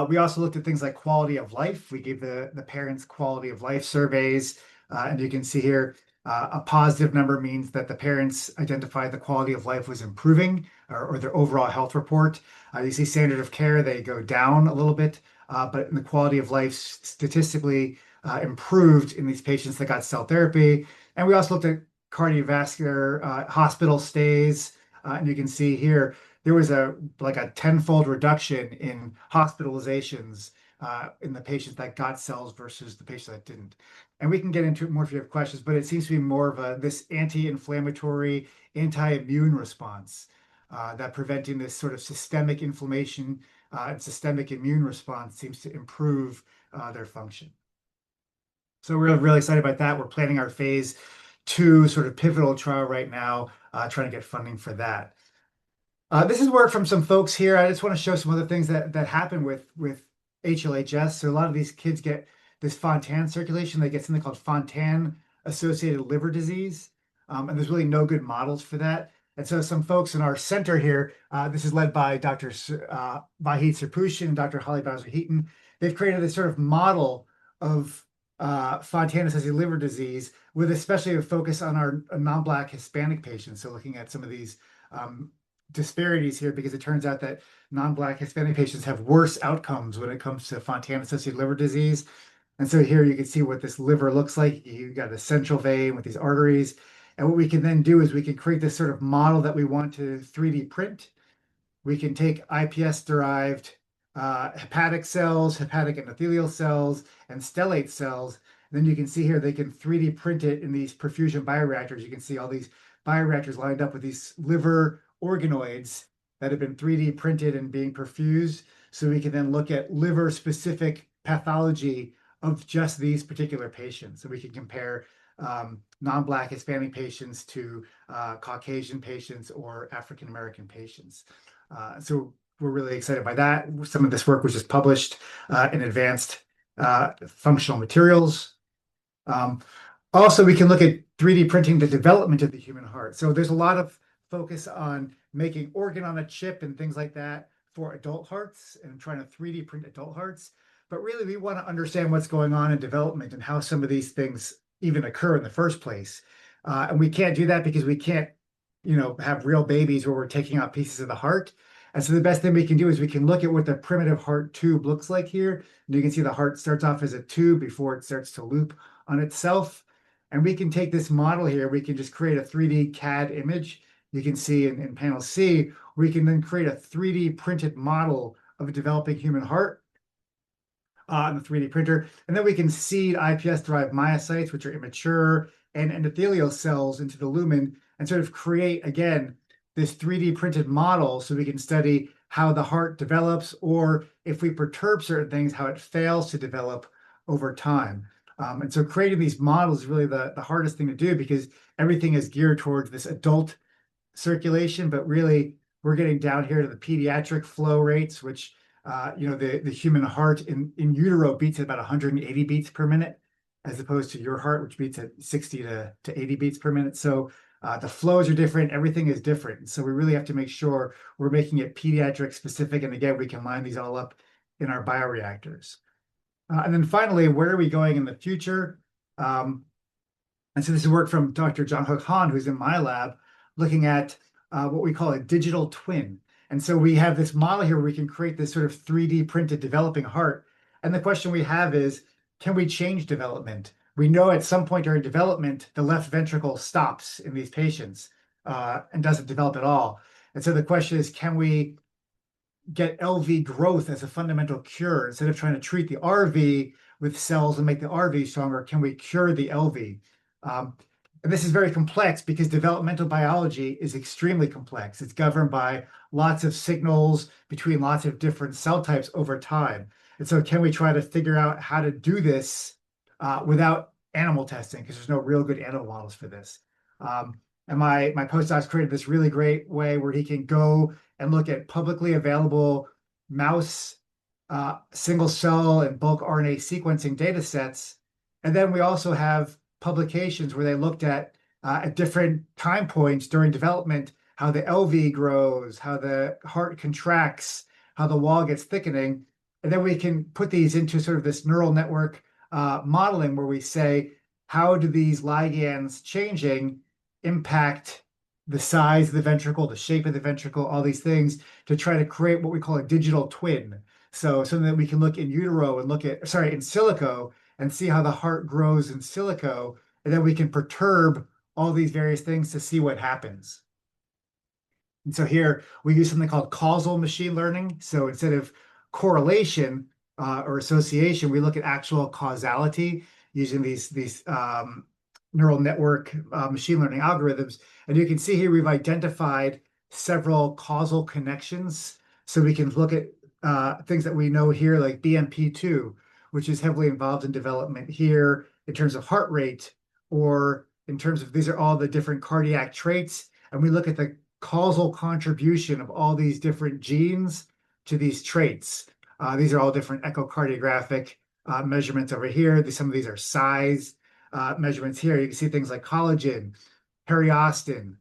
We also looked at things like quality of life. We gave the parents quality of life surveys. And you can see here, a positive number means that the parents identified the quality of life was improving or their overall health report. You see standard of care, they go down a little bit, but in the quality of life statistically improved in these patients that got cell therapy. And we also looked at cardiovascular hospital stays. And you can see here, there was a 10-fold reduction in hospitalizations in the patients that got cells versus the patients that didn't. And we can get into it more if you have questions, but it seems to be more of this anti-inflammatory, anti-immune response that preventing this sort of systemic inflammation and systemic immune response seems to improve their function. So we're really excited about that. We're planning our phase 2 sort of pivotal trial right now, trying to get funding for that. This is work from some folks here. I just want to show some other things that happen with HLHS. So a lot of these kids get this Fontan circulation. They get something called Fontan-associated liver disease. And there's really no good models for that. And so some folks in our center here, this is led by Dr. Vahid Sarpushin and Dr. Holly Bowser-Heaton. They've created this sort of model of Fontan-associated liver disease with especially a focus on our non-Black Hispanic patients. So looking at some of these disparities here, because it turns out that non-Black Hispanic patients have worse outcomes when it comes to Fontan-associated liver disease. And so here you can see what this liver looks like. You got a central vein with these arteries. And what we can then do is we can create this sort of model that we want to 3D print. We can take iPS-derived hepatic cells, hepatic endothelial cells, and stellate cells. And then you can see here they can 3D print it in these perfusion bioreactors. You can see all these bioreactors lined up with these liver organoids that have been 3D printed and being perfused. So we can then look at liver-specific pathology of just these particular patients. So we can compare non-Black Hispanic patients to Caucasian patients or African-American patients. So we're really excited by that. Some of this work was just published in Advanced Functional Materials. Also, we can look at 3D printing the development of the human heart. So there's a lot of focus on making organ on a chip and things like that for adult hearts and trying to 3D print adult hearts. But really, we want to understand what's going on in development and how some of these things even occur in the first place. And we can't do that because we can't, have real babies where we're taking out pieces of the heart. And so the best thing we can do is we can look at what the primitive heart tube looks like here. And you can see the heart starts off as a tube before it starts to loop on itself. And we can take this model here, we can just create a 3D CAD image. You can see in panel C, we can then create a 3D printed model of a developing human heart on the 3D printer. And then we can seed iPS-derived myocytes, which are immature, and endothelial cells into the lumen and sort of create, again, this 3D printed model so we can study how the heart develops, or if we perturb certain things, how it fails to develop over time. And so creating these models is really the hardest thing to do because everything is geared towards this adult circulation, but really we're getting down here to the pediatric flow rates, which the human heart in utero beats at about 180 beats per minute, as opposed to your heart, which beats at 60 to 80 beats per minute. So the flows are different, everything is different. So we really have to make sure we're making it pediatric specific. And again, we can line these all up in our bioreactors. And then finally, where are we going in the future? And so this is work from Dr. John Hook Han, who's in my lab, looking at what we call a digital twin. And so we have this model here where we can create this sort of 3D printed developing heart. And the question we have is, can we change development? We know at some point during development, the left ventricle stops in these patients and doesn't develop at all. And so the question is, can we get LV growth as a fundamental cure instead of trying to treat the RV? with cells and make the RV stronger? Can we cure the LV? Um, and this is very complex because developmental biology is extremely complex. It's governed by lots of signals between lots of different cell types over time. And so, can we try to figure out how to do this without animal testing? Because there's no real good animal models for this. And my postdoc's created this really great way where he can go and look at publicly available mouse single cell and bulk RNA sequencing data sets. And then we also have publications where they looked at different time points during development, how the LV grows, how the heart contracts, how the wall gets thickening. And then we can put these into sort of this neural network modeling where we say, how do these ligands changing impact the size of the ventricle, the shape of the ventricle, all these things to try to create what we call a digital twin. So something that we can look in utero and in silico and see how the heart grows in silico, and then we can perturb all these various things to see what happens. And so here we use something called causal machine learning. So instead of correlation or association, we look at actual causality using these neural network machine learning algorithms. And you can see here we've identified several causal connections. So we can look at things that we know here, like BMP2, which is heavily involved in development here in terms of heart rate, or in terms of these are all the different cardiac traits. And we look at the causal contribution of all these different genes to these traits. These are all different echocardiographic measurements over here. Some of these are size measurements here. You can see things like collagen, periostin,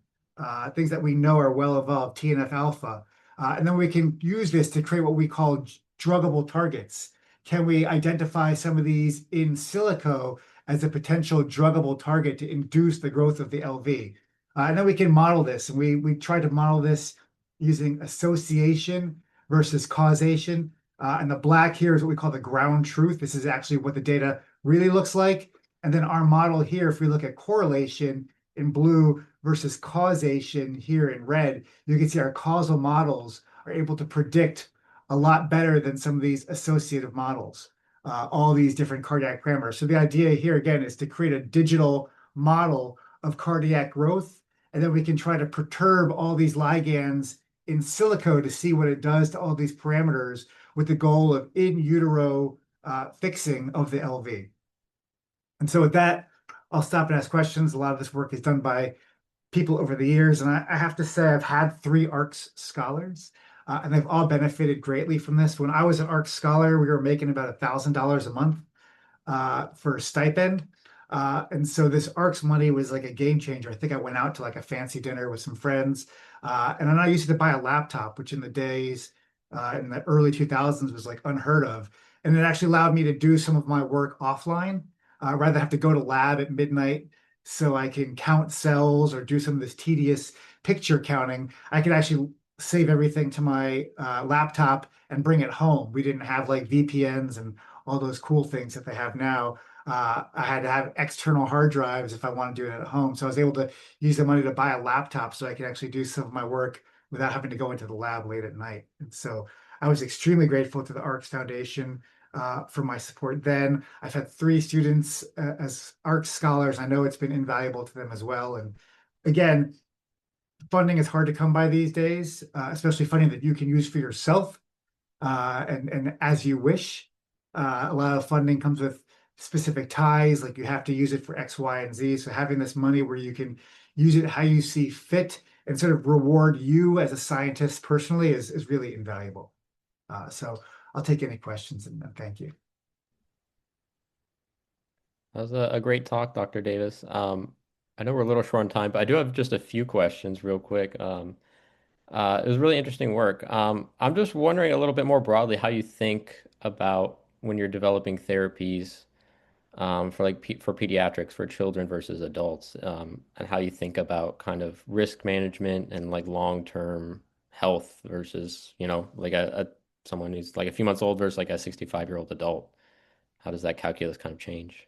things that we know are well evolved, TNF alpha. And then we can use this to create what we call druggable targets. Can we identify some of these in silico as a potential druggable target to induce the growth of the LV? And then we can model this. And we try to model this using association versus causation. And the black here is what we call the ground truth. This is actually what the data really looks like. And then our model here, if we look at correlation in blue versus causation here in red, you can see our causal models are able to predict a lot better than some of these associative models, all these different cardiac parameters. So the idea here, again, is to create a digital model of cardiac growth, and then we can try to perturb all these ligands in silico to see what it does to all these parameters with the goal of in utero fixing of the LV. And so with that, I'll stop and ask questions. A lot of this work is done by people over the years, and I have to say I've had 3 ARCS scholars, and they've all benefited greatly from this. When I was an ARCS scholar, we were making about $1,000 a month for a stipend. And so this ARCS money was like a game changer. I think I went out to like a fancy dinner with some friends. And then I used to buy a laptop, which in the days in the early 2000s was like unheard of. And it actually allowed me to do some of my work offline rather than have to go to lab at midnight so I can count cells or do some of this tedious picture counting. I could actually save everything to my laptop and bring it home. We didn't have like VPNs and all those cool things that they have now. I had to have external hard drives if I want to do it at home. So I was able to use the money to buy a laptop so I could actually do some of my work without having to go into the lab late at night. And so I was extremely grateful to the ARCS Foundation for my support then. I've had 3 students as ARCS scholars. I know it's been invaluable to them as well. And again, funding is hard to come by these days, especially funding that you can use for yourself and as you wish. A lot of funding comes with specific ties, like you have to use it for X, Y, and Z. So having this money where you can use it how you see fit and sort of reward you as a scientist personally is really invaluable. So I'll take any questions and thank you. That was a great talk, Dr. Davis. I know we're a little short on time, but I do have just a few questions real quick. It was really interesting work. I'm just wondering a little bit more broadly how you think about when you're developing therapies for for pediatrics, for children versus adults, and how you think about kind of risk management and like long-term health versus, like someone who's like a few months old versus like a 65-year-old adult. How does that calculus kind of change?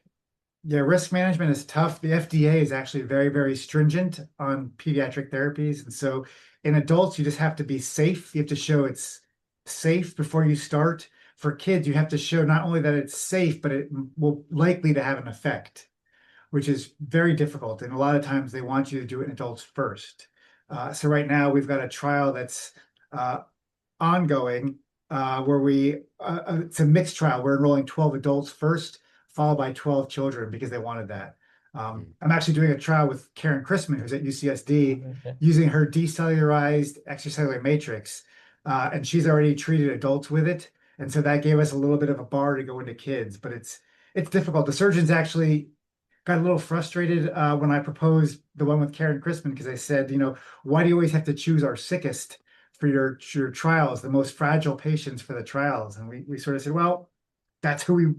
Yeah, risk management is tough. The FDA is actually very, very stringent on pediatric therapies. And so in adults, you just have to be safe. You have to show it's safe before you start. for kids, you have to show not only that it's safe, but it will likely to have an effect, which is very difficult. And a lot of times they want you to do it in adults first. So right now we've got a trial that's uh, ongoing where it's a mixed trial. We're enrolling 12 adults first, followed by 12 children because they wanted that. Mm. I'm actually doing a trial with Karen Chrisman, who's at UCSD, Okay. using her decellularized extracellular matrix. And she's already treated adults with it. And so that gave us a little bit of a bar to go into kids, but it's difficult. The surgeons actually got a little frustrated when I proposed the one with Karen Chrisman because I said, why do you always have to choose our sickest for your trials, the most fragile patients for the trials? And we sort of said, well, that's who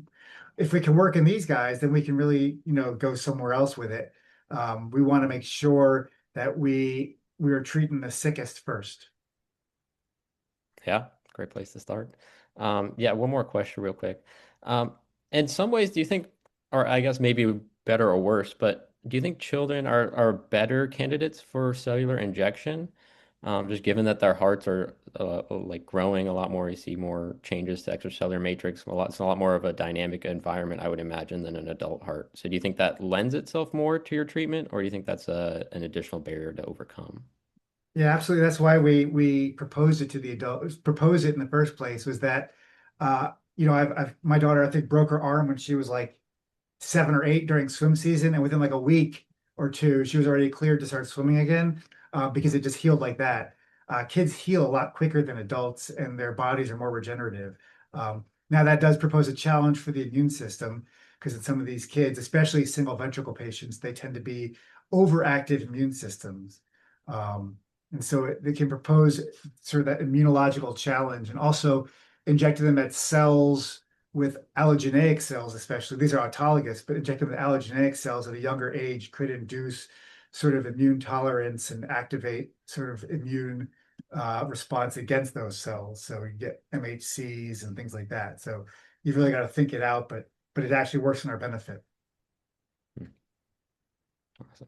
if we can work in these guys, then we can really, go somewhere else with it. We want to make sure that we are treating the sickest first. Yeah, great place to start. Yeah, one more question real quick. Um, in some ways, do you think, or I guess maybe better or worse, but do you think children are better candidates for cellular injection? Just given that their hearts are like growing a lot more, you see more changes to extracellular matrix. It's a lot more of a dynamic environment, I would imagine, than an adult heart. So do you think that lends itself more to your treatment, or do you think that's an additional barrier to overcome? Yeah, absolutely. That's why we proposed it to the adults. Proposed it in the first place was that, I've my daughter I think broke her arm when she was like 7 or 8 during swim season, and within like a week or two, she was already cleared to start swimming again because it just healed like that. Kids heal a lot quicker than adults, and their bodies are more regenerative. Now that does propose a challenge for the immune system because in some of these kids, especially single ventricle patients, they tend to be overactive immune systems. Um, and so they can propose sort of that immunological challenge and also injecting them at cells with allogeneic cells, especially. These are autologous, but injecting with allogeneic cells at a younger age could induce sort of immune tolerance and activate sort of immune response against those cells. So you get MHCs and things like that. So you've really got to think it out, but it actually works in our benefit. Hmm, awesome.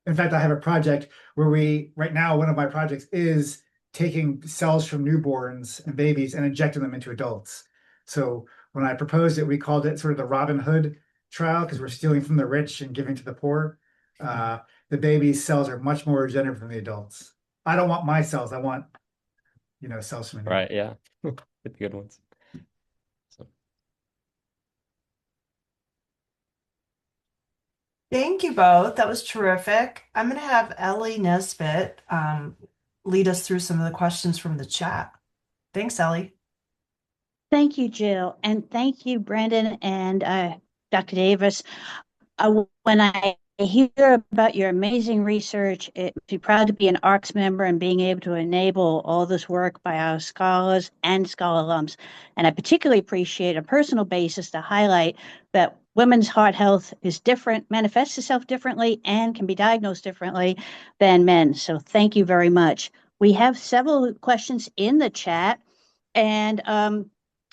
In fact, I have a project where right now, one of my projects is taking cells from newborns and babies and injecting them into adults. So when I proposed it, we called it sort of the Robin Hood trial because we're stealing from the rich and giving to the poor. Uh, the baby's cells are much more regenerative than the adults. I don't want my cells. I want, cells from a newborn. Right, yeah. Good, good ones. So, Thank you both. That was terrific. I'm going to have Ellie Nesbitt lead us through some of the questions from the chat. Thanks, Ellie. Thank you, Jill, and thank you, Brandon and Dr. Davis. When I hear about your amazing research, it makes me proud to be an ARCS member and being able to enable all this work by our scholars and scholar alums. And I particularly appreciate a personal basis to highlight that women's heart health is different, manifests itself differently, and can be diagnosed differently than men. So thank you very much. We have several questions in the chat, and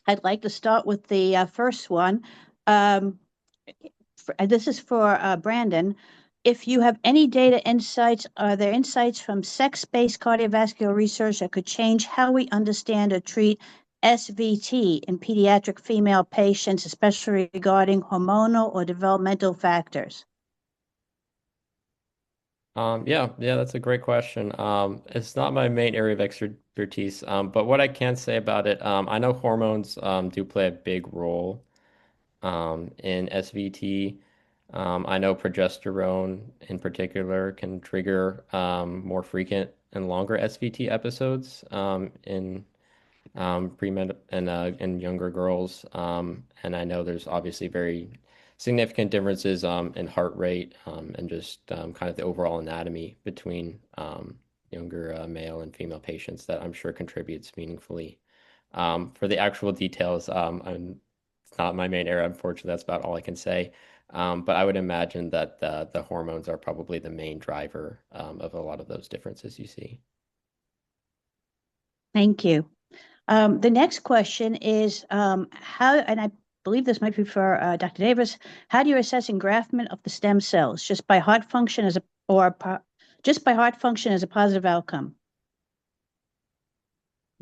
I'd like to start with the first one. This is for Brandon. If you have any data insights, are there insights from sex-based cardiovascular research that could change how we understand or treat SVT in pediatric female patients, especially regarding hormonal or developmental factors? yeah, that's a great question. It's not my main area of expertise, but what I can say about it, I know hormones do play a big role in SVT. I know progesterone in particular can trigger more frequent and longer SVT episodes in pre-med and younger girls. And I know there's obviously very significant differences in heart rate and just kind of the overall anatomy between younger male and female patients that I'm sure contributes meaningfully. For the actual details, it's not my main area, unfortunately. That's about all I can say. But I would imagine that the hormones are probably the main driver of a lot of those differences you see. Thank you. The next question is how, and I believe this might be for Dr. Davis, how do you assess engraftment of the stem cells just by heart function just by heart function as a positive outcome?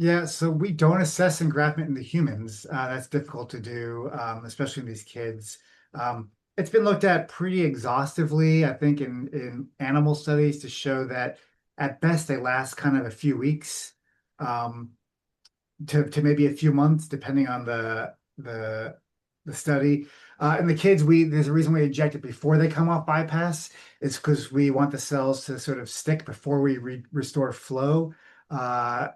Yeah, so we don't assess engraftment in the humans. That's difficult to do, especially in these kids. It's been looked at pretty exhaustively, I think, in animal studies to show that at best they last kind of a few weeks, um, to maybe a few months, depending on the study. In the kids, we there's a reason we inject it before they come off bypass. It's because we want the cells to sort of stick before we re restore flow. Uh,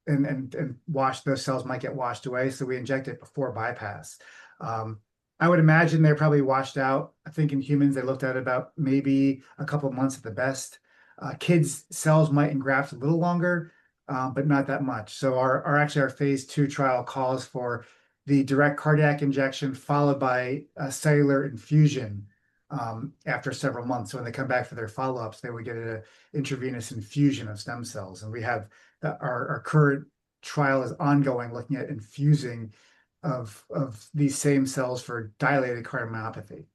and wash those cells might get washed away. So we inject it before bypass. Um, I would imagine they're probably washed out. I think in humans, they looked at about maybe a couple of months at the best. Kids' cells might engraft a little longer, but not that much. So actually our phase 2 trial calls for the direct cardiac injection followed by a cellular infusion after several months. So when they come back for their follow-ups, they would get an intravenous infusion of stem cells. And we have our current trial is ongoing, looking at infusing of these same cells for dilated cardiomyopathy.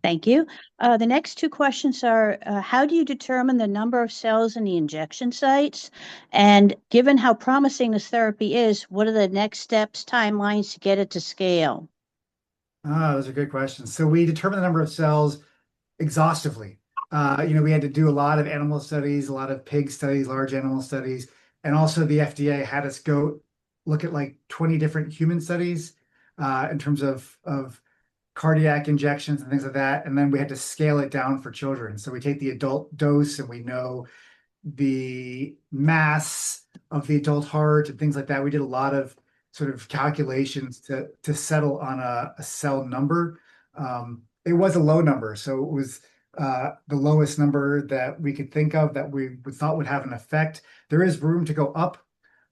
Thank you. The next two questions are, how do you determine the number of cells in the injection sites? And given how promising this therapy is, what are the next steps, timelines to get it to scale? Those are good questions. So we determine the number of cells exhaustively. We had to do a lot of animal studies, a lot of pig studies, large animal studies, and also the FDA had us go look at like 20 different human studies in terms of cardiac injections and things like that. And then we had to scale it down for children. So we take the adult dose and we know the mass of the adult heart and things like that. We did a lot of sort of calculations to settle on a cell number. It was a low number, so it was the lowest number that we could think of that we thought would have an effect. There is room to go up,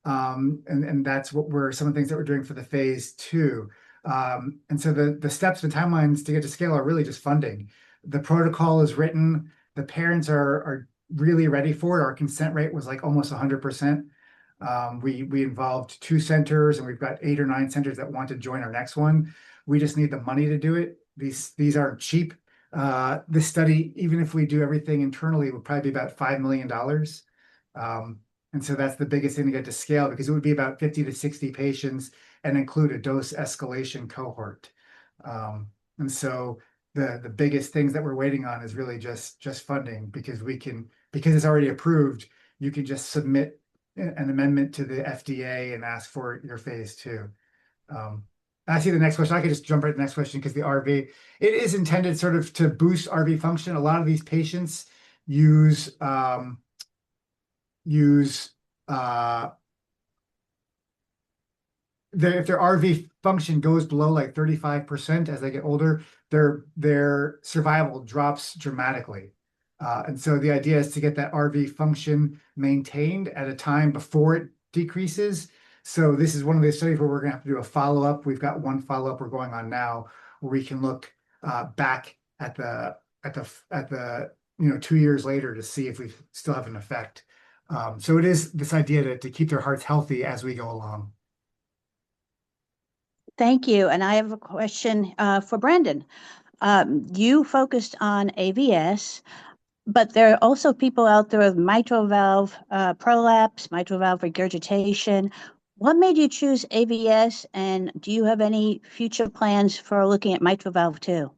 and that's what we're some of the things that we're doing for the phase 2. And so the steps and timelines to get to scale are really just funding. The protocol is written. The parents are really ready for it. Our consent rate was like almost 100%. We involved 2 centers, and we've got 8 or 9 centers that want to join our next one. We just need the money to do it. These aren't cheap. This study, even if we do everything internally, would probably be about $5 million. And so that's the biggest thing to get to scale because it would be about 50 to 60 patients and include a dose escalation cohort. And so the biggest things that we're waiting on is really just funding because because it's already approved, you can just submit an amendment to the FDA and ask for your phase 2. I see the next question. I could just jump right to the next question because the RV, it is intended sort of to boost RV function. A lot of these patients use use if their RV function goes below like 35% as they get older, their survival drops dramatically. And so the idea is to get that RV function maintained at a time before it decreases. So this is one of the studies where we're going to have to do a follow-up. We've got one follow-up we're going on now where we can look back at the 2 years later to see if we still have an effect. So it is this idea to keep their hearts healthy as we go along. Thank you. And I have a question for Brandon. You focused on AVS, but there are also people out there with mitral valve prolapse, mitral valve regurgitation. What made you choose AVS, and do you have any future plans for looking at mitral valve too?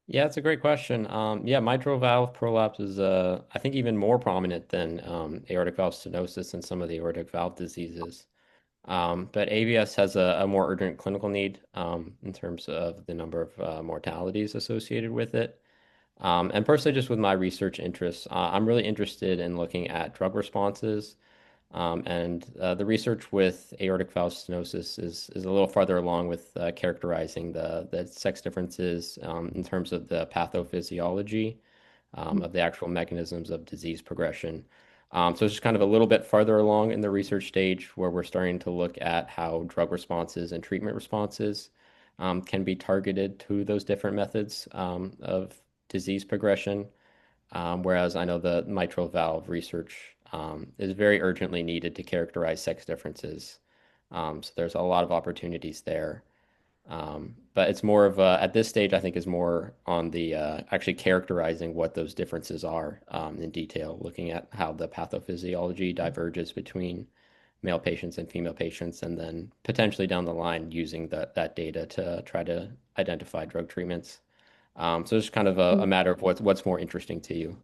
Yeah, it's a great question. Yeah, mitral valve prolapse is, I think, even more prominent than aortic valve stenosis and some of the aortic valve diseases. But AVS has a more urgent clinical need in terms of the number of mortalities associated with it. And personally, just with my research interests, I'm really interested in looking at drug responses. And the research with aortic valve stenosis is a little farther along with characterizing the sex differences in terms of the pathophysiology of the actual mechanisms of disease progression. So it's just kind of a little bit farther along in the research stage where we're starting to look at how drug responses and treatment responses can be targeted to those different methods of disease progression. Whereas I know the mitral valve research is very urgently needed to characterize sex differences. So there's a lot of opportunities there. But it's more of a, at this stage, I think is more on the actually characterizing what those differences are in detail, looking at how the pathophysiology diverges between male patients and female patients, and then potentially down the line using that data to try to identify drug treatments. So it's kind of a matter of what's more interesting to you.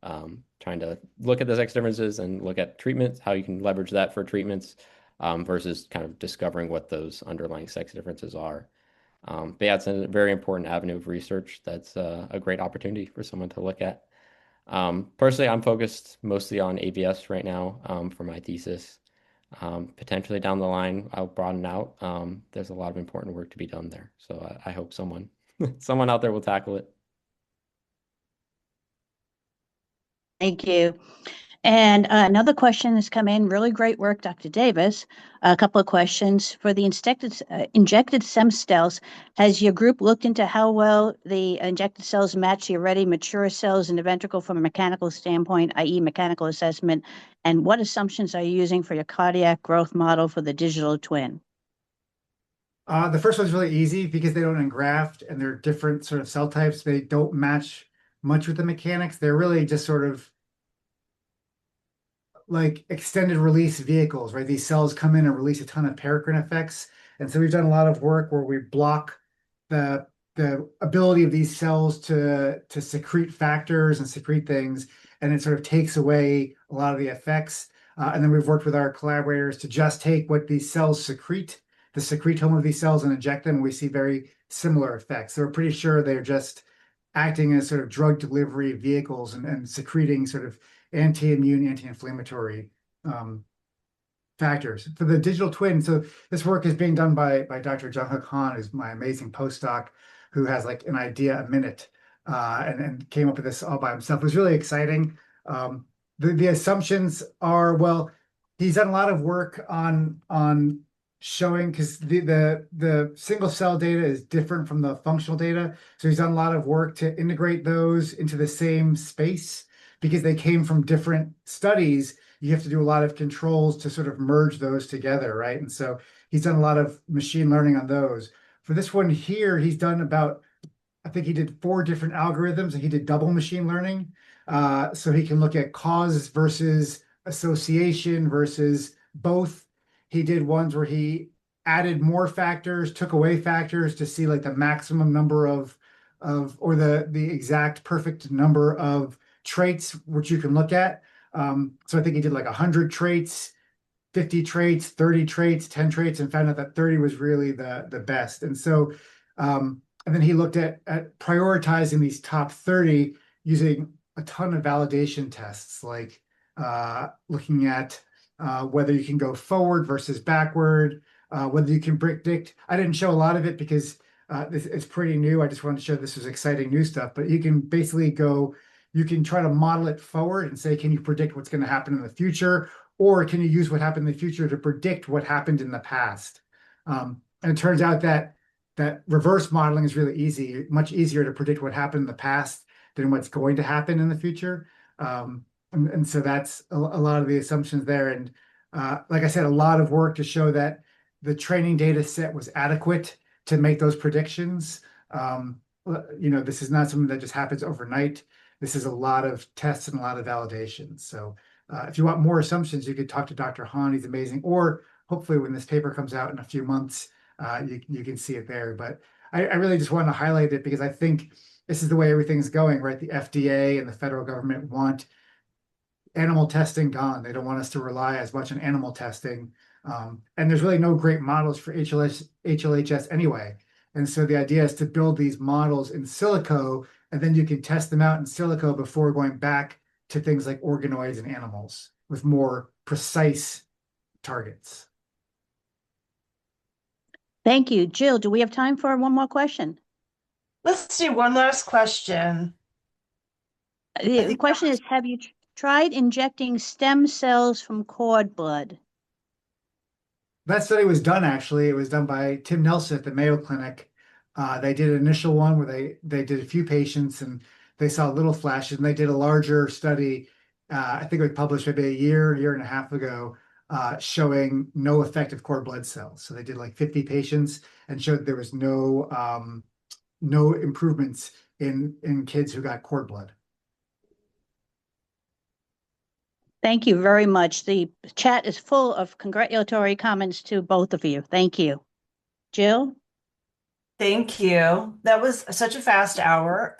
Trying to look at the sex differences and look at treatments, how you can leverage that for treatments, versus kind of discovering what those underlying sex differences are. But yeah, it's a very important avenue of research. That's a great opportunity for someone to look at. Personally, I'm focused mostly on ABS right now for my thesis. Potentially down the line, I'll broaden out. There's a lot of important work to be done there. So I hope someone out there will tackle it. Thank you. And another question has come in. Really great work, Dr. Davis. A couple of questions. For the injected stem cells, has your group looked into how well the injected cells match the already mature cells in the ventricle from a mechanical standpoint, i.e. mechanical assessment? And what assumptions are you using for your cardiac growth model for the digital twin? The first one's really easy because they don't engraft and they're different sort of cell types. They don't match much with the mechanics. They're really just sort of like extended release vehicles, right? These cells come in and release a ton of paracrine effects. And so we've done a lot of work where we block the ability of these cells to secrete factors and secrete things, and it sort of takes away a lot of the effects. And then we've worked with our collaborators to just take what these cells secrete, the secretome of these cells, and inject them. We see very similar effects. So we're pretty sure they're just acting as sort of drug delivery vehicles and secreting sort of anti-immune, anti-inflammatory factors. For the digital twin, so this work is being done by Dr. Jung-Hook Han, who's my amazing postdoc, who has like an idea a minute and came up with this all by himself. It was really exciting. The assumptions are, well, he's done a lot of work on showing, because the single cell data is different from the functional data. So he's done a lot of work to integrate those into the same space because they came from different studies. You have to do a lot of controls to sort of merge those together, right? And so he's done a lot of machine learning on those. For this one here, he's done about, I think he did 4 different algorithms, and he did double machine learning. So he can look at cause versus association versus both. He did ones where he added more factors, took away factors to see like the maximum number of or the exact perfect number of traits which you can look at. So I think he did like 100 traits, 50 traits, 30 traits, 10 traits, and found out that 30 was really the best. And so and then he looked at prioritizing these top 30 using a ton of validation tests, like looking at whether you can go forward versus backward, whether you can predict. I didn't show a lot of it because it's pretty new. I just wanted to show this was exciting new stuff. But you can basically go, you can try to model it forward and say, can you predict what's going to happen in the future? Or can you use what happened in the future to predict what happened in the past? And it turns out that reverse modeling is really easy, much easier to predict what happened in the past than what's going to happen in the future. And so that's a lot of the assumptions there. And like I said, a lot of work to show that the training data set was adequate to make those predictions. This is not something that just happens overnight. This is a lot of tests and a lot of validations. So if you want more assumptions, you could talk to Dr. Han. He's amazing. Or hopefully when this paper comes out in a few months, you can see it there. But I really just wanted to highlight it because I think this is the way everything's going, right? The FDA and the federal government want animal testing gone. They don't want us to rely as much on animal testing. And there's really no great models for HLHS anyway. And so the idea is to build these models in silico, and then you can test them out in silico before going back to things like organoids and animals with more precise targets. Thank you. Jill, do we have time for one more question? Let's do one last question. The question is, have you tried injecting stem cells from cord blood? That study was done, actually. It was done by Tim Nelson at the Mayo Clinic. They did an initial one where they did a few patients and they saw little flashes, and they did a larger study. I think it was published maybe a year and a half ago, showing no effective cord blood cells. So they did like 50 patients and showed there was no improvements in kids who got cord blood. Thank you very much. The chat is full of congratulatory comments to both of you. Thank you. Jill? Thank you. That was such a fast hour.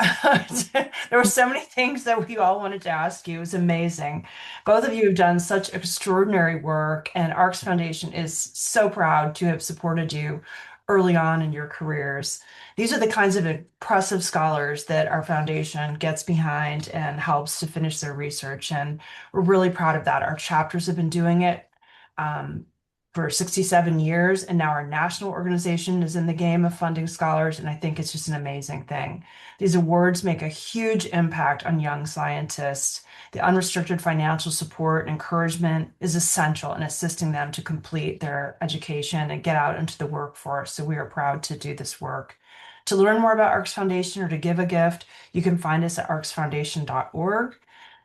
There were so many things that we all wanted to ask you. It was amazing. Both of you have done such extraordinary work, and ARCS Foundation is so proud to have supported you early on in your careers. These are the kinds of impressive scholars that our foundation gets behind and helps to finish their research, and we're really proud of that. Our chapters have been doing it. Um, for 67 years, and now our national organization is in the game of funding scholars, and I think it's just an amazing thing. These awards make a huge impact on young scientists. The unrestricted financial support and encouragement is essential in assisting them to complete their education and get out into the workforce, so we are proud to do this work. To learn more about ARCS Foundation or to give a gift, you can find us at arcsfoundation.org.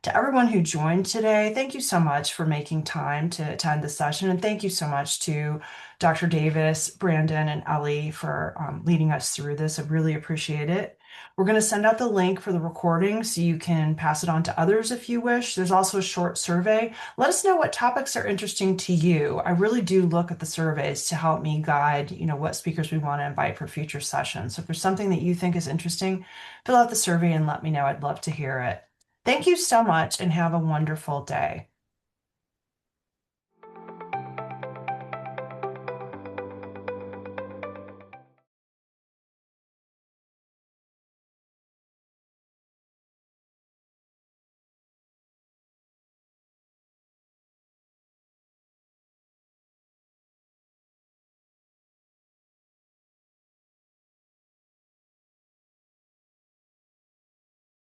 To everyone who joined today, thank you so much for making time to attend the session. And thank you so much to Dr. Davis, Brandon, and Ellie for leading us through this. I really appreciate it. We're going to send out the link for the recording so you can pass it on to others if you wish. There's also a short survey. Let us know what topics are interesting to you. I really do look at the surveys to help me guide, what speakers we want to invite for future sessions. So if there's something that you think is interesting, fill out the survey and let me know. I'd love to hear it. Thank you so much and have a wonderful day.